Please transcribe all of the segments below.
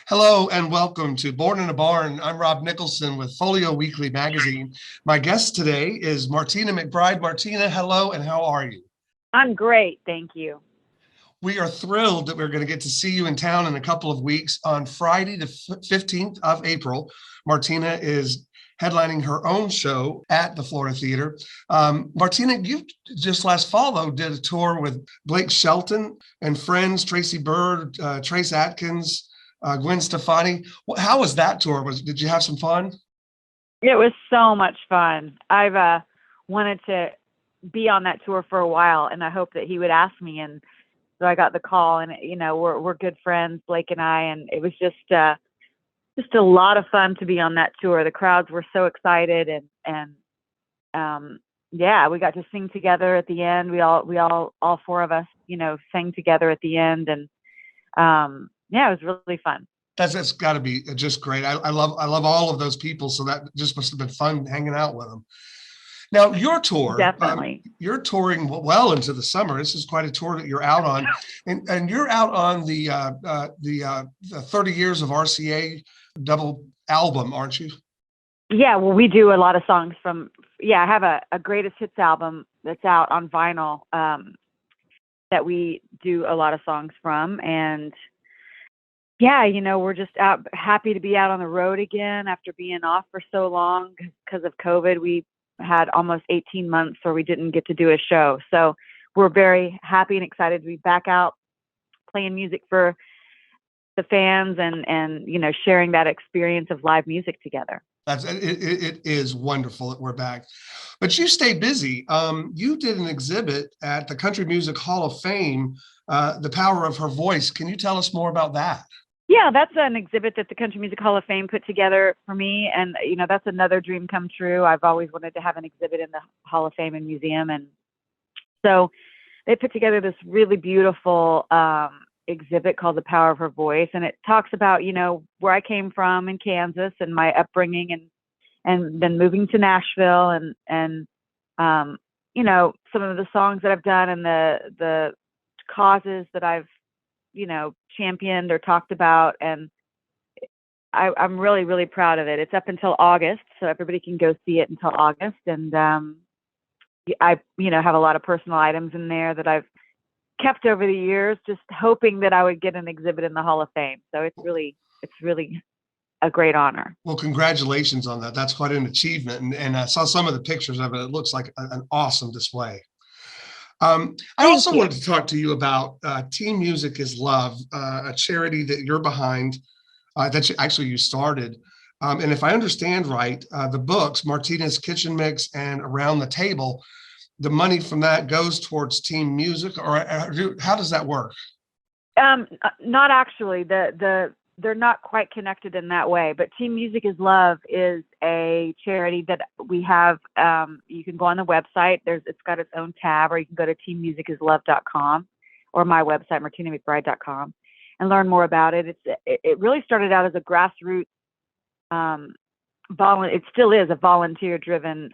Hello and welcome to Born in a Barn. I'm Rob Nicholson with Folio Weekly Magazine. My guest today is Martina McBride. Martina, hello, and how are you? I'm great, thank you. We are thrilled that we're going to get to see you in town in a couple of weeks. On Friday, the 15th of April, Martina is headlining her own show at the Florida Theater. Martina, you just last fall, though, did a tour with Blake Shelton and friends, Tracy Bird, Trace Atkins, Gwen Stefani. How was that tour? Did you have some fun? It was so much fun. I've wanted to be on that tour for a while, and I hope that he would ask me. And so I got the call, and we're good friends, Blake and I, and it was just a lot of fun to be on that tour. The crowds were so excited, and we got to sing together at the end. We all four of us, sang together at the end, and it was really fun. That's got to be just great. I love all of those people, so that just must have been fun hanging out with them. Now, your tour, definitely, you're touring well into the summer. This is quite a tour that you're out on, and you're out on the 30 years of RCA double album, aren't you? Yeah, well, we do a lot of songs from. I have a greatest hits album that's out on vinyl that we do a lot of songs from, and we're just happy to be out on the road again after being off for so long because of COVID. We had almost 18 months where we didn't get to do a show. So we're very happy and excited to be back out playing music for the fans and sharing that experience of live music together. It is wonderful that we're back. But you stay busy. You did an exhibit at the Country Music Hall of Fame, The Power of Her Voice. Can you tell us more about that? Yeah, that's an exhibit that the Country Music Hall of Fame put together for me. And, that's another dream come true. I've always wanted to have an exhibit in the Hall of Fame and museum. And so they put together this really beautiful exhibit called The Power of Her Voice. And it talks about, where I came from in Kansas and my upbringing and then moving to Nashville and some of the songs that I've done and the causes that I've championed or talked about, and I'm really, really proud of it. It's up until August, so everybody can go see it until August. And I have a lot of personal items in there that I've kept over the years, just hoping that I would get an exhibit in the Hall of Fame. So it's really a great honor. Well, congratulations on that. That's quite an achievement. And I saw some of the pictures of it. It looks like an awesome display. I also wanted to talk to you about Teen Music is Love, a charity that you're behind, that you started. And if I understand right, the books, Martina's Kitchen Mix and Around the Table, the money from that goes towards teen music, or how does that work? Not actually. They're not quite connected in that way, but Teen Music is Love is a charity that we have. You can go on the website. It's got its own tab, or you can go to teenmusicislove.com or my website, martinamcbride.com, and learn more about it. It really started out as a grassroots, it still is a volunteer-driven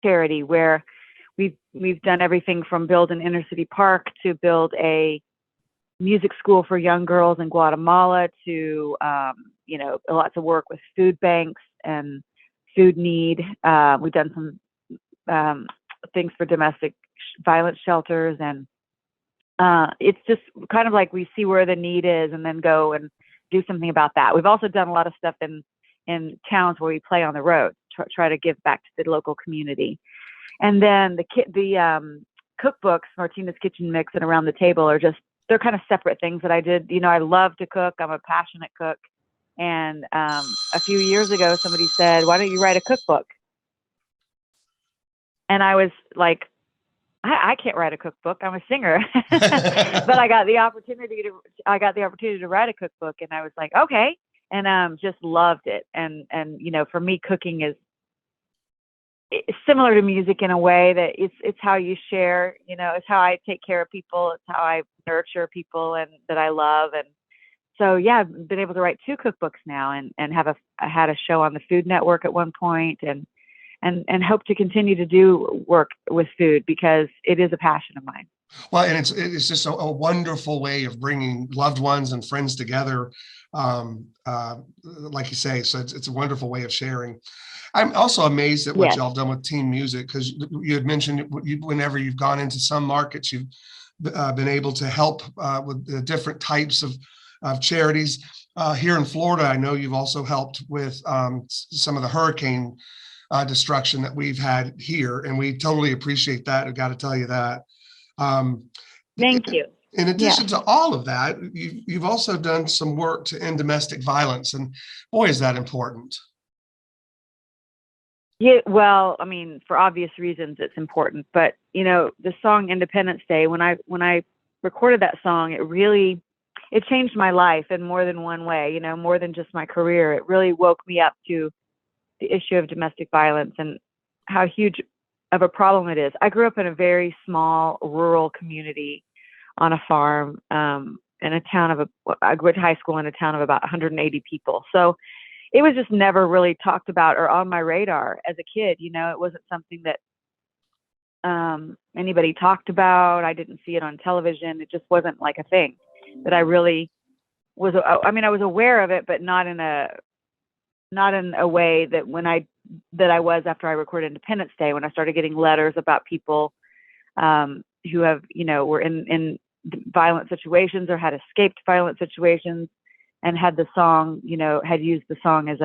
charity where we've done everything from build an inner city park to build a music school for young girls in Guatemala to, lots of work with food banks and food need. We've done some things for domestic violence shelters. And it's just kind of like we see where the need is and then go and do something about that. We've also done a lot of stuff in towns where we play on the road, try to give back to the local community. And then the cookbooks, Martina's Kitchen Mix and Around the Table, they're kind of separate things that I did. I love to cook. I'm a passionate cook. And a few years ago, somebody said, why don't you write a cookbook? And I was like, I can't write a cookbook. I'm a singer. But I got the opportunity to write a cookbook. And I was like, okay. And just loved it. And for me, cooking is similar to music in a way that it's how you share, it's how I take care of people. It's how I nurture people and that I love. And so, I've been able to write 2 cookbooks now and I had a show on the Food Network at one point and hope to continue to do work with food because it is a passion of mine. Well, and it's just a wonderful way of bringing loved ones and friends together, like you say. So it's a wonderful way of sharing. I'm also amazed at what Yes. y'all done with team music, because you had mentioned whenever you've gone into some markets, you've been able to help with the different types of charities. Here in Florida, I know you've also helped with some of the hurricane destruction that we've had here, and we totally appreciate that. I've got to tell you that. Um, Thank you. in Yeah. addition to all of that, you've also done some work to end domestic violence, and boy, is that important. Yeah, well, I mean, for obvious reasons, it's important. But the song "Independence Day," when I recorded that song, it changed my life in more than one way. More than just my career. It really woke me up to the issue of domestic violence and how huge of a problem it is. I grew up in a very small rural community on a farm, in a town of I went to high school in a town of about 180 people. So it was just never really talked about or on my radar as a kid. It wasn't something that anybody talked about. I didn't see it on television. It just wasn't like a thing that I really was. I mean, I was aware of it, but not in a way that I was after I recorded Independence Day, when I started getting letters about people who have, were in violent situations or had escaped violent situations, and had the song, had used the song as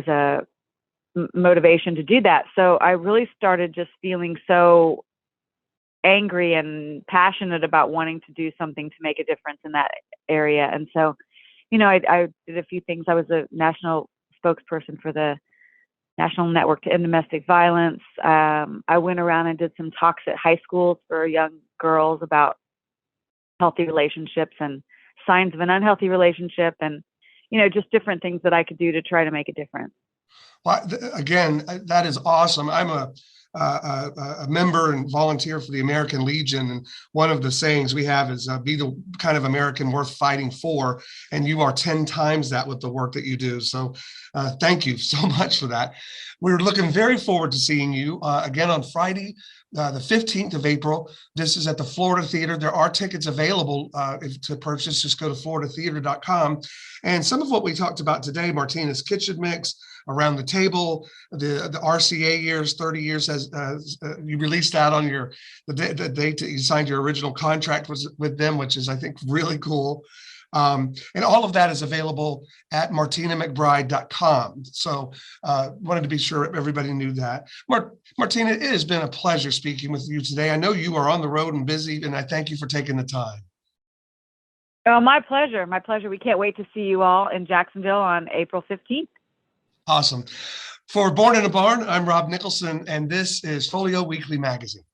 a motivation to do that. So I really started just feeling so angry and passionate about wanting to do something to make a difference in that area. And so, I did a few things. I was a national spokesperson for the National Network to End Domestic Violence. I went around and did some talks at high schools for young girls about healthy relationships and signs of an unhealthy relationship, and just different things that I could do to try to make a difference. Well, again, that is awesome. I'm a member and volunteer for the American Legion, and one of the sayings we have is "Be the kind of American worth fighting for," and you are 10 times that with the work that you do. So, thank you so much for that. We're looking very forward to seeing you again on Friday, the 15th of April. This is at the Florida Theater. There are tickets available to purchase. Just go to floridatheater.com. And some of what we talked about today, Martina's Kitchen Mix, Around the Table, the RCA years, 30 years, as you released that on the date that you signed your original contract with them, which is, I think, really cool. And all of that is available at martinamcbride.com. So wanted to be sure everybody knew that. Martina, it has been a pleasure speaking with you today. I know you are on the road and busy, and I thank you for taking the time. Oh, my pleasure. My pleasure. We can't wait to see you all in Jacksonville on April 15th. Awesome. For Born in a Barn, I'm Rob Nicholson, and this is Folio Weekly Magazine.